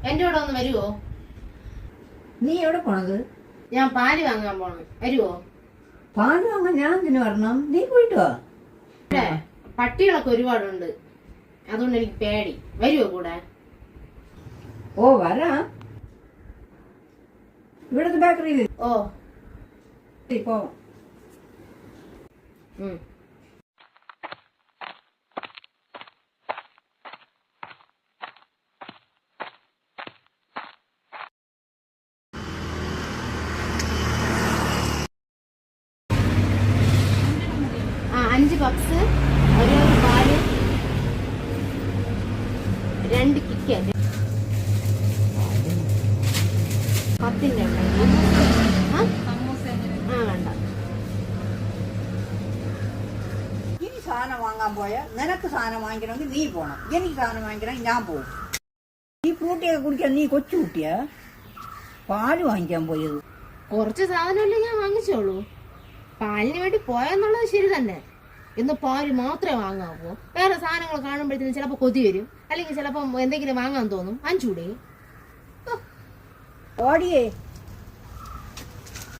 എന്റെ കൂടെ ഒന്ന് വരുവോ? നീ എവിടെ പോണത്? ഞാൻ പാല് വാങ്ങാൻ പോണം, വരുവോ? പാല് വാങ്ങാൻ ഞാൻ എന്തിനു വരണം? നീ പോയിട്ട് വാ. ഇവിടെ പട്ടികളൊക്കെ ഒരുപാടുണ്ട്, അതുകൊണ്ട് എനിക്ക് പേടി. വരുവോ കൂടെ? ഓ വരാം. ഇവിടുത്തെ ബേക്കറിയിൽ ഓ പോ. ഉം. ആ 5 പപ്സ്, ഒരു പാല്, 2 കിക്കറ്റ് 10ന്റെ ഉണ്ടെങ്കിൽ. വേണ്ട. നീ സാധനം വാങ്ങാൻ പോയാൽ നിനക്ക് സാധനം വാങ്ങിക്കണമെങ്കിൽ നീ പോണം, എനിക്ക് സാധനം വാങ്ങിക്കണമെങ്കിൽ ഞാൻ പോകും. ഈ ഫ്രൂട്ടിയൊക്കെ കുടിക്കാൻ നീ കൊച്ചുകുട്ടിയാ? പാല് വാങ്ങിക്കാൻ പോയത് കുറച്ച് സാധനമല്ലേ ഞാൻ വാങ്ങിച്ചോളൂ. പാലിന് വേണ്ടി പോയെന്നുള്ളത് ശരി തന്നെ. ഇന്ന് പാല് മാത്രമേ വാങ്ങാവൂ. വേറെ സാധനങ്ങൾ കാണുമ്പോഴത്തേനും ചിലപ്പോൾ കൊതി വരും, അല്ലെങ്കിൽ ചിലപ്പോൾ എന്തെങ്കിലും വാങ്ങാൻ തോന്നും. അഞ്ചൂടെ ഓടിയേ